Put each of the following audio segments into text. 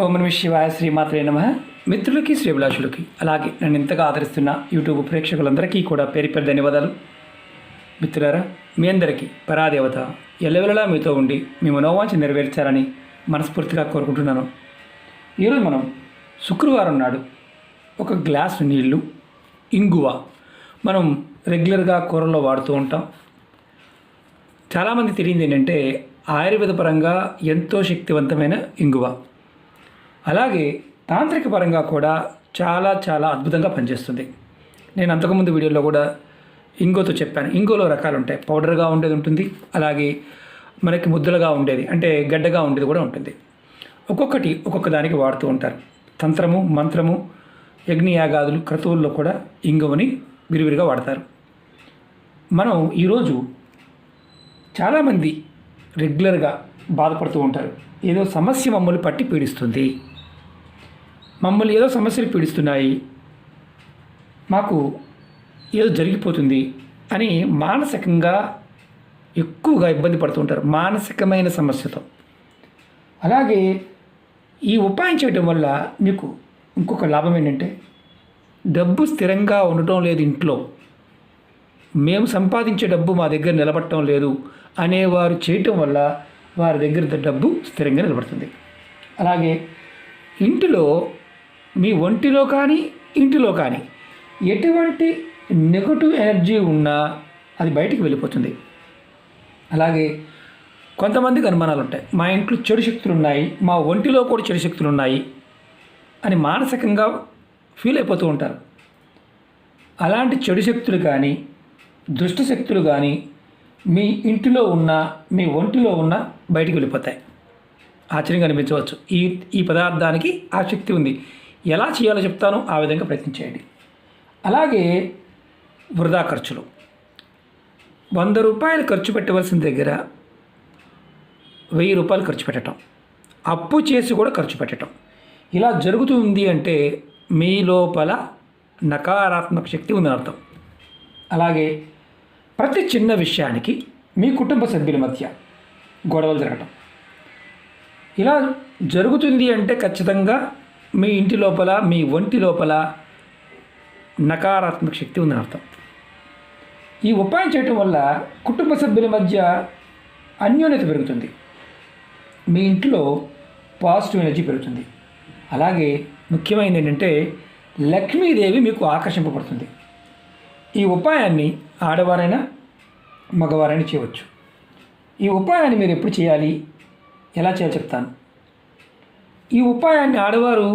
ఓం నమః శివాయ శ్రీమాత్రే నమః. మిత్రులకి శ్రీభిలాషులకి అలాగే నన్ను ఇంతగా ఆదరిస్తున్న యూట్యూబ్ ప్రేక్షకులందరికీ కూడా పేరు పేరు ధన్యవాదాలు. మిత్రులారా, మీ అందరికీ పరాదేవత ఎల్లవెల్లలా మీతో ఉండి మీ మనోవాంఛ నెరవేర్చాలని మనస్ఫూర్తిగా కోరుకుంటున్నాను. ఈరోజు మనం శుక్రవారం నాడు ఒక గ్లాసు నీళ్లు, ఇంగువ మనం రెగ్యులర్గా కూరల్లో వాడుతూ ఉంటాం. చాలామంది తెలియంది ఏంటంటే ఆయుర్వేద పరంగా ఎంతో శక్తివంతమైన ఇంగువ, అలాగే తాంత్రిక పరంగా కూడా చాలా చాలా అద్భుతంగా పనిచేస్తుంది. నేను అంతకుముందు వీడియోలో కూడా ఇంగువతో చెప్పాను. ఇంగువలో రకాలు ఉంటాయి. పౌడర్గా ఉండేది ఉంటుంది, అలాగే మనకి ముద్దలుగా ఉండేది అంటే గడ్డగా ఉండేది కూడా ఉంటుంది. ఒక్కొక్కటి ఒక్కొక్క దానికి వాడుతూ ఉంటారు. తంత్రము, మంత్రము, యజ్ఞయాగాదులు, క్రతువుల్లో కూడా ఇంగువని విరివిరిగా వాడతారు. మనం ఈరోజు చాలామంది రెగ్యులర్గా బాధపడుతూ ఉంటారు. ఏదో సమస్య మమ్మల్ని పట్టి పీడిస్తుంది, మమ్మల్ని ఏదో సమస్యలు పీడిస్తున్నాయి, మాకు ఏదో జరిగిపోతుంది అని మానసికంగా ఎక్కువగా ఇబ్బంది పడుతుంటారు, మానసికమైన సమస్యతో. అలాగే ఈ ఉపాయం చేయడం వల్ల మీకు ఇంకొక లాభం ఏంటంటే డబ్బు స్థిరంగా ఉండటం లేదు ఇంట్లో, మేము సంపాదించే డబ్బు మా దగ్గర నిలబడటం లేదు అనేవారు చేయటం వల్ల వారి దగ్గర డబ్బు స్థిరంగా నిలబడుతుంది. అలాగే ఇంటిలో, మీ ఒంటిలో కానీ ఇంటిలో కానీ ఎటువంటి నెగటివ్ ఎనర్జీ ఉన్నా అది బయటికి వెళ్ళిపోతుంది. అలాగే కొంతమందికి అనుమానాలు ఉంటాయి, మా ఇంట్లో చెడు శక్తులు ఉన్నాయి, మా ఒంటిలో కూడా చెడు శక్తులు ఉన్నాయి అని మానసికంగా ఫీల్ అయిపోతూ ఉంటారు. అలాంటి చెడు శక్తులు కానీ దుష్ట శక్తులు కానీ మీ ఇంటిలో ఉన్న, మీ ఒంటిలో ఉన్న బయటికి వెళ్ళిపోతాయి. ఆశ్చర్యంగా అనిపించవచ్చు. ఈ పదార్థానికి ఆ శక్తి ఉంది. ఎలా చేయాలో చెప్తానో ఆ విధంగా ప్రయత్నించేయండి. అలాగే వృధా ఖర్చులు, 100 రూపాయలు ఖర్చు పెట్టవలసిన దగ్గర 1000 రూపాయలు ఖర్చు పెట్టడం, అప్పు చేసి కూడా ఖర్చు పెట్టడం, ఇలా జరుగుతుంది అంటే మీ లోపల నకారాత్మక శక్తి ఉందని అర్థం. అలాగే ప్రతి చిన్న విషయానికి మీ కుటుంబ సభ్యుల మధ్య గొడవలు జరగటం, ఇలా జరుగుతుంది అంటే ఖచ్చితంగా మీ ఇంటి లోపల, మీ ఒంటి లోపల నకారాత్మక శక్తి ఉందని అర్థం. ఈ ఉపాయం చేయటం వల్ల కుటుంబ సభ్యుల మధ్య అన్యోన్యత పెరుగుతుంది, మీ ఇంట్లో పాజిటివ్ ఎనర్జీ పెరుగుతుంది. అలాగే ముఖ్యమైనది ఏంటంటే లక్ష్మీదేవి మీకు ఆకర్షింపబడుతుంది. ఈ ఉపాయాన్ని ఆడవారైనా మగవారైనా చేయవచ్చు. ఈ ఉపాయాన్ని మీరు ఎప్పుడు చేయాలి, ఎలా చేయాలో చెప్తాను. ఈ ఉపాయాన్ని ఆడవారు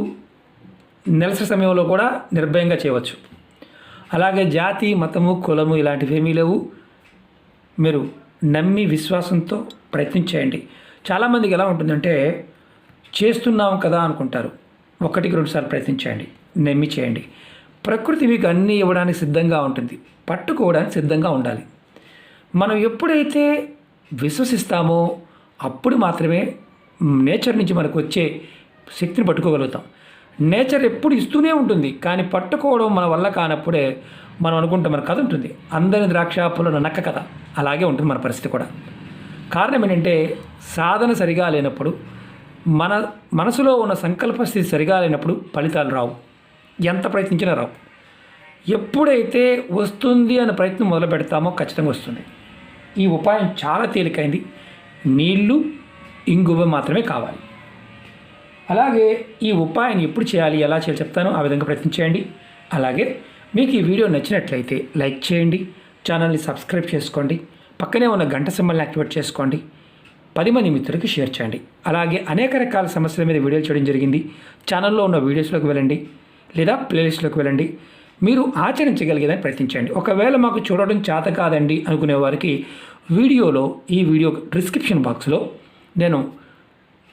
నెలసరి సమయంలో కూడా నిర్భయంగా చేయవచ్చు. అలాగే జాతి, మతము, కులము ఇలాంటివి ఏమీ లేవు. మీరు నమ్మి విశ్వాసంతో ప్రయత్నించేయండి. చాలామందికి ఎలా ఉంటుందంటే చేస్తున్నాం కదా అనుకుంటారు. 1-2 సార్లు ప్రయత్నించండి, నమ్మి చేయండి. ప్రకృతి మీకు అన్నీ ఇవ్వడానికి సిద్ధంగా ఉంటుంది, పట్టుకోవడానికి సిద్ధంగా ఉండాలి. మనం ఎప్పుడైతే విశ్వసిస్తామో అప్పుడు మాత్రమే నేచర్ నుంచి మనకు వచ్చే శక్తిని పట్టుకోగలుగుతాం. నేచర్ ఎప్పుడు ఇస్తూనే ఉంటుంది, కానీ పట్టుకోవడం మన వల్ల కానప్పుడే మనం అనుకుంటాం మన కథ ఉంటుంది. అందరి ద్రాక్ష పళ్ళ నక్క కథ అలాగే ఉంటుంది మన పరిస్థితి కూడా. కారణం ఏంటంటే సాధన సరిగా లేనప్పుడు, మన మనసులో ఉన్న సంకల్ప స్థితి సరిగా లేనప్పుడు ఫలితాలు రావు, ఎంత ప్రయత్నించినా రావు. ఎప్పుడైతే వస్తుంది అనే ప్రయత్నం మొదలు పెడతామో ఖచ్చితంగా వస్తుంది. ఈ ఉపాయం చాలా తేలికైంది. నీళ్లు, ఇంగువ మాత్రమే కావాలి. అలాగే ఈ ఉపాయాన్ని ఎప్పుడు చేయాలి, ఎలా చేయాలి చెప్తాను, ఆ విధంగా ప్రయత్నించేయండి. అలాగే మీకు ఈ వీడియో నచ్చినట్లయితే లైక్ చేయండి, ఛానల్ని సబ్స్క్రైబ్ చేసుకోండి, పక్కనే ఉన్న గంట సింబల్ని యాక్టివేట్ చేసుకోండి, 10 మంది మిత్రులకి షేర్ చేయండి. అలాగే అనేక రకాల సమస్యల మీద వీడియోలు చేయడం జరిగింది. ఛానల్లో ఉన్న వీడియోస్లోకి వెళ్ళండి లేదా ప్లేలిస్ట్లోకి వెళ్ళండి. మీరు ఆచరించగలిగేదని ప్రయత్నించండి. ఒకవేళ మాకు చూడడం చేత కాదండి అనుకునే వారికి ఈ వీడియో డిస్క్రిప్షన్ బాక్స్లో నేను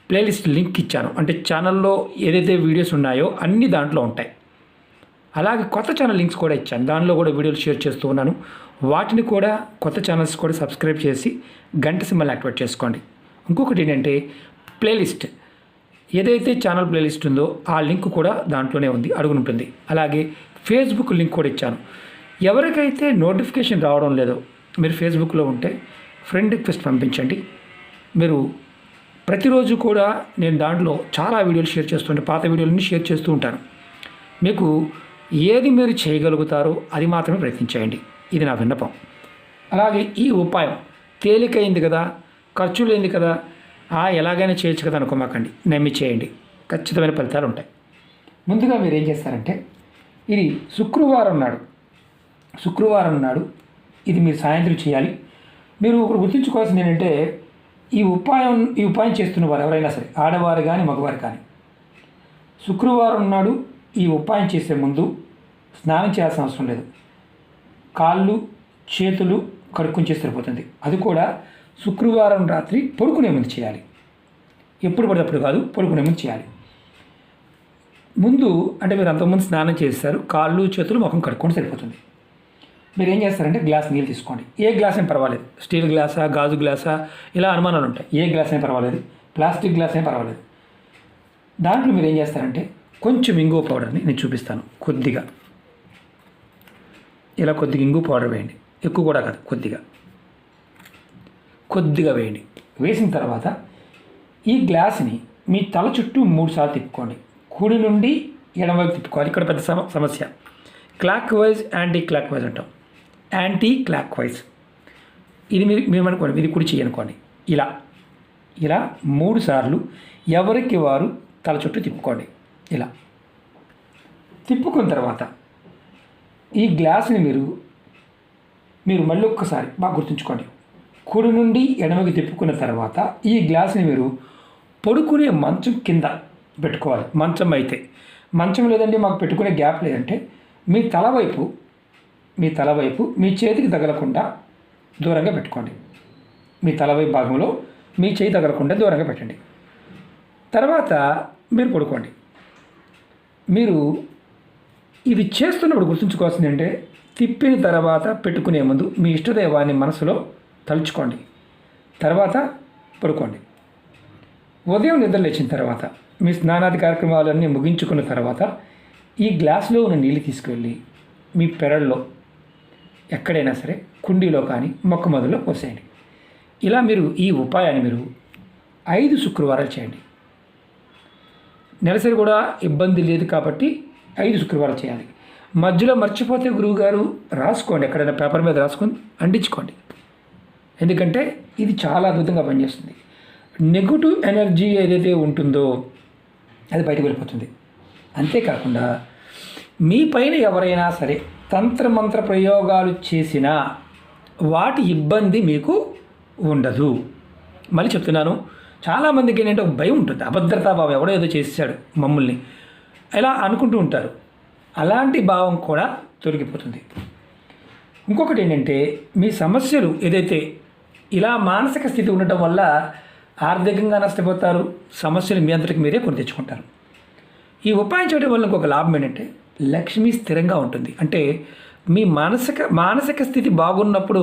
ప్లేలిస్ట్ లింక్ ఇచ్చాను. అంటే ఛానల్లో ఏదైతే వీడియోస్ ఉన్నాయో అన్నీ దాంట్లో ఉంటాయి. అలాగే కొత్త ఛానల్ లింక్స్ కూడా ఇచ్చాను, దానిలో కూడా వీడియోలు షేర్ చేస్తూ ఉన్నాను. వాటిని కూడా, కొత్త ఛానల్స్ కూడా సబ్స్క్రైబ్ చేసి గంట సింబల్ యాక్టివేట్ చేసుకోండి. ఇంకొకటి ఏంటంటే ప్లేలిస్ట్, ఏదైతే ఛానల్ ప్లేలిస్ట్ ఉందో ఆ లింక్ కూడా దాంట్లోనే ఉంది, అడుగునుంటుంది. అలాగే ఫేస్బుక్ లింక్ కూడా ఇచ్చాను. ఎవరికైతే నోటిఫికేషన్ రావడం లేదో మీరు ఫేస్బుక్లో ఉంటే ఫ్రెండ్ రిక్వెస్ట్ పంపించండి. మీరు ప్రతిరోజు కూడా నేను దాంట్లో చాలా వీడియోలు షేర్ చేస్తుంటే పాత వీడియోలన్నీ షేర్ చేస్తూ ఉంటాను. మీకు ఏది మీరు చేయగలుగుతారో అది మాత్రమే ప్రయత్నించేయండి. ఇది నా విన్నపం. అలాగే ఈ ఉపాయం తేలికైంది కదా, ఖర్చు లేనిది కదా, ఎలాగైనా చేయొచ్చు కదా అనుకోమాకండి. నమ్మి చేయండి, ఖచ్చితమైన ఫలితాలు ఉంటాయి. ముందుగా మీరు ఏం చేస్తారంటే, ఇది శుక్రవారం నాడు ఇది మీరు సాయంత్రం చేయాలి. మీరు ఒకటి గుర్తుంచుకోవాల్సింది ఏంటంటే, ఈ ఉపాయం చేస్తున్న వారు ఎవరైనా సరే, ఆడవారు కానీ మగవారు కానీ, శుక్రవారం నాడు ఈ ఉపాయం చేసే ముందు స్నానం చేయాల్సిన అవసరం లేదు. కాళ్ళు చేతులు కడుక్కొని చేస్తే సరిపోతుంది. అది కూడా శుక్రవారం రాత్రి పడుకునే ముందు చేయాలి. ఎప్పుడు పడినప్పుడు కాదు, పడుకునే ముందు చేయాలి. ముందు అంటే మీరు అంతకుముందు స్నానం చేస్తారు, కాళ్ళు చేతులు ముఖం కడుక్కొని సరిపోతుంది. మీరు ఏం చేస్తారంటే గ్లాస్ నీళ్ళు తీసుకోండి. ఏ గ్లాస్ అయినా పర్వాలేదు, స్టీల్ గ్లాసా గాజు గ్లాసా ఇలా అనుమానాలు ఉంటాయి. ఏ గ్లాస్ అయినా పర్వాలేదు, ప్లాస్టిక్ గ్లాస్ అయినా పర్వాలేదు. దాంట్లో మీరు ఏం చేస్తారంటే కొంచెం ఇంగువ పౌడర్ని నేను చూపిస్తాను. కొద్దిగా ఇంగువ పౌడర్ వేయండి. ఎక్కువ కూడా కాదు, కొద్దిగా వేయండి. వేసిన తర్వాత ఈ గ్లాస్ని మీ తల చుట్టూ 3 సార్లు తిప్పుకోండి. కుడి నుండి ఎడమవైపు తిప్పుకోవాలి. ఇక్కడ పెద్ద సమస్య, clock wise anti clock wise అంటాం. యాంటీ క్లాక్ వైజ్ ఇది మీరు అనుకోండి, ఇది కుడి చెయ్యి అనుకోండి. ఇలా 3 సార్లు ఎవరికి వారు తల చుట్టూ తిప్పుకోండి. ఇలా తిప్పుకున్న తర్వాత ఈ గ్లాస్ని మీరు మళ్ళీ ఒక్కసారి బాగా గుర్తుంచుకోండి. కుడి నుండి ఎడమకి తిప్పుకున్న తర్వాత ఈ గ్లాస్ని మీరు పడుకునే మంచం కింద పెట్టుకోవాలి. మంచం లేదంటే మాకు పెట్టుకునే గ్యాప్ లేదంటే మీ తలవైపు మీ చేతికి తగలకుండా దూరంగా పెట్టుకోండి. మీ తలవైపు భాగంలో మీ చేయి తగలకుండా దూరంగా పెట్టండి. తర్వాత మీరు పడుకోండి. మీరు ఇది చేస్తున్నప్పుడు గుర్తుంచుకోవాల్సింది అంటే, తిప్పిన తర్వాత పెట్టుకునే ముందు మీ ఇష్టదైవాన్ని మనసులో తలుచుకోండి. తర్వాత పడుకోండి. ఉదయం నిద్ర లేచిన తర్వాత మీ స్నానాది కార్యక్రమాలన్నీ ముగించుకున్న తర్వాత ఈ గ్లాసులో ఉన్న నీళ్ళు తీసుకువెళ్ళి మీ పెరల్లో ఎక్కడైనా సరే కుండీలో కానీ మొక్క మొదల్లో పోసేయండి. ఇలా మీరు ఈ ఉపాయాన్ని 5 శుక్రవారాలు చేయండి. నెలసరి కూడా ఇబ్బంది లేదు కాబట్టి 5 శుక్రవారాలు చేయాలి. మధ్యలో మర్చిపోతే గురువుగారు రాసుకోండి, ఎక్కడైనా పేపర్ మీద రాసుకొని అంటించుకోండి. ఎందుకంటే ఇది చాలా అద్భుతంగా పనిచేస్తుంది. నెగటివ్ ఎనర్జీ ఏదైతే ఉంటుందో అది బయటకు వెళ్ళిపోతుంది. అంతేకాకుండా మీ పైన ఎవరైనా సరే తంత్రమంత్ర ప్రయోగాలు చేసినా వాటి ఇబ్బంది మీకు ఉండదు. మళ్ళీ చెప్తున్నాను, చాలామందికి ఏంటంటే ఒక భయం ఉంటుంది, అభద్రతా భావం, ఎవడో ఏదో చేశాడు మమ్మల్ని ఇలా అనుకుంటూ ఉంటారు. అలాంటి భావం కూడా తొలగిపోతుంది. ఇంకొకటి ఏంటంటే, మీ సమస్యలు ఏదైతే ఇలా మానసిక స్థితి ఉండటం వల్ల ఆర్థికంగా నష్టపోతారు, సమస్యలు మీ అంతటికి మీరే కొని తెచ్చుకుంటారు. ఈ ఉపాయం చేయడం వల్ల ఇంకొక లాభం ఏంటంటే, లక్ష్మి స్థిరంగా ఉంటుంది. అంటే మీ మానసిక స్థితి బాగున్నప్పుడు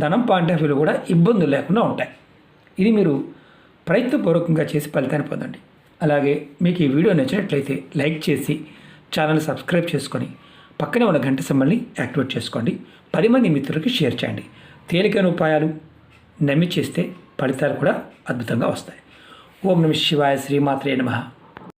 ధనం పాంటవ్యులు కూడా ఇబ్బందులు లేకుండా ఉంటాయి. ఇది మీరు ప్రయత్నపూర్వకంగా చేసి ఫలితాన్ని పొందండి. అలాగే మీకు ఈ వీడియో నచ్చినట్లయితే లైక్ చేసి ఛానల్ సబ్స్క్రైబ్ చేసుకొని పక్కనే ఉన్న గంట సింబల్ని యాక్టివేట్ చేసుకోండి. 10 మంది మిత్రులకి షేర్ చేయండి. తేలికైన ఉపాయాలు నమ్మి చేస్తే ఫలితాలు కూడా అద్భుతంగా వస్తాయి. ఓం నమః శివాయ. శ్రీమాత్రే నమః.